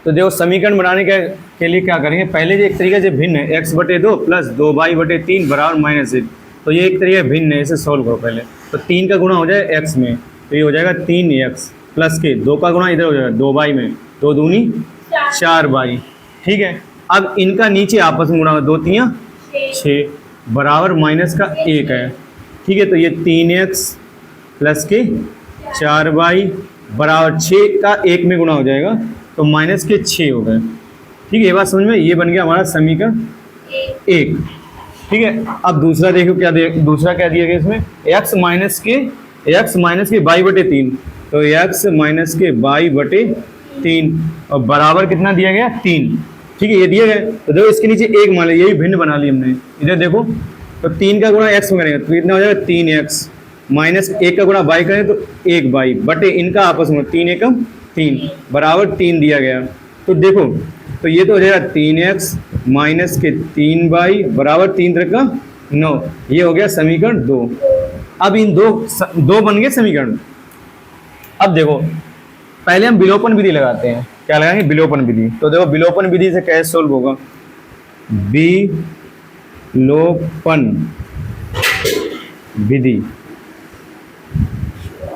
तो देखो समीकरण बनाने के लिए क्या करेंगे, पहले जो एक तरीका से भिन्न है x/2 प्लस 2y/3 बराबर -1, तो ये एक तरीका भिन्न है, इसे सोल्व करो पहले। तो 3 का गुणा हो जाए x में, तो ये हो जाएगा 3x प्लस के 2 का गुणा इधर हो जाएगा 2y में, 2 दूनी 4y। ठीक है, अब इनका नीचे आपस में गुणा 2 3 6 बराबर माइनस का 1 है। ठीक है, तो ये 3x प्लस के 4y बराबर 6 का 1 में गुणा हो जाएगा, तो माइनस के 6 हो गए। ठीक है, ये बात समझ में, ये बन गया हमारा समीकरण 1। ठीक है, अब दूसरा देखो दूसरा क्या दिया गया इसमें, x माइनस के y/3, तो x माइनस के y/3 और बराबर कितना दिया गया 3। ठीक है, ये दिया गया, तो देखो इसके नीचे 1 मान लिया, यही भिन्न बना ली हमने। इधर देखो, तो 3 का गुणा x में करेंगे तो कितना हो जाएगा 3x माइनस 1 का गुणा y करें तो 1y बटे इनका आपस में 3 एकम 3 बराबर 3 दिया गया। तो देखो, तो ये तो हो जाएगा 3x माइनस के 3y बराबर 3 3 का 9, ये हो गया समीकरण 2। अब इन दो बन गए समीकरण। अब देखो, पहले हम विलोपन विधि लगाते हैं। क्या लगाएंगे, विलोपन विधि। तो देखो विलोपन विधि से कैसे सोल्व होगा, विलोपन विधि।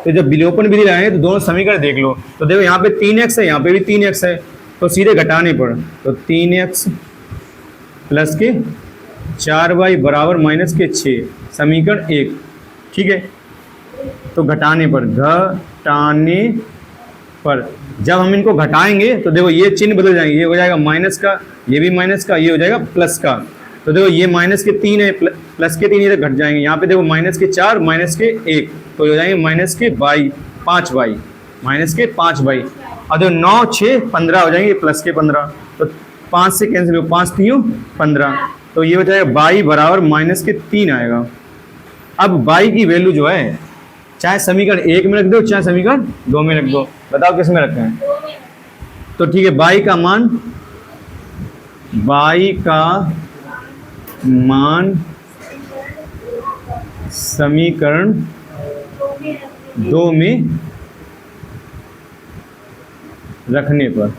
तो जब विलोपन विधि लगाएंगे तो दोनों समीकरण देख लो। तो देखो यहाँ पे 3x है, यहाँ पे भी 3x है, तो सीधे घटाने पर तो 3x प्लस के 4y बराबर माइनस के 6, समीकरण 1। ठीक है, तो घटाने पर जब हम इनको घटाएंगे तो देखो ये चिन्ह बदल जाएंगे, ये हो जाएगा माइनस का, ये भी माइनस का, ये हो जाएगा प्लस का। तो देखो ये माइनस के 3 है, प्लस के 3 इधर घट जाएंगे। यहाँ पे देखो माइनस के 4 माइनस के 1, तो हो जाएंगे माइनस के 5y माइनस के 5y। और देखो 9 6 15 हो जाएंगे, प्लस के 15, तो 5 से कैंसिल हो, 5 3 15, तो ये हो जाएगा y बराबर माइनस के 3 आएगा। अब y की वैल्यू जो है चाहे समीकरण 1 में रख दो चाहे समीकरण 2 में रख दो, बताओ किस में रखें हैं। तो ठीक है, y का मान समीकरण 2 में रखने पर,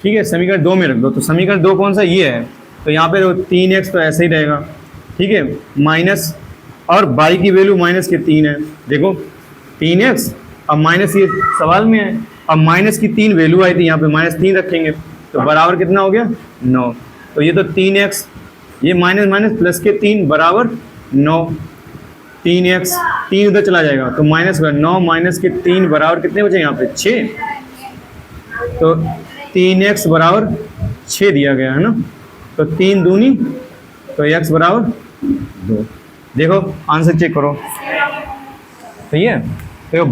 ठीक है, समीकरण 2 में रख दो। तो समीकरण 2 कौन सा, ये है, तो यहाँ पे 3x तो ऐसे ही रहेगा। ठीक है, माइनस और y की वैल्यू माइनस के 3 है, देखो 3x, अब माइनस ये सवाल में है, अब माइनस की 3 वैल्यू आई थी, यहाँ पे माइनस 3 रखेंगे तो बराबर कितना हो गया 9। तो ये तो 3x, ये माइनस माइनस प्लस के 3 बराबर 9, 3x 3 उधर चला जाएगा तो माइनस का 9 माइनस के 3 बराबर कितने बचे यहाँ पे 6, तो 3x बराबर 6 दिया गया है ना, तो 3 दूनी तो x बराबर 2। देखो आंसर चेक करो, सही है। तो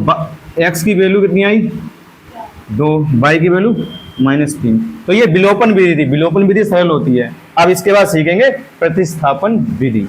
x की वैल्यू कितनी आई 2, y की वैल्यू -3। तो ये विलोपन विधि थी, विलोपन विधि सरल होती है। अब इसके बाद सीखेंगे प्रतिस्थापन विधि।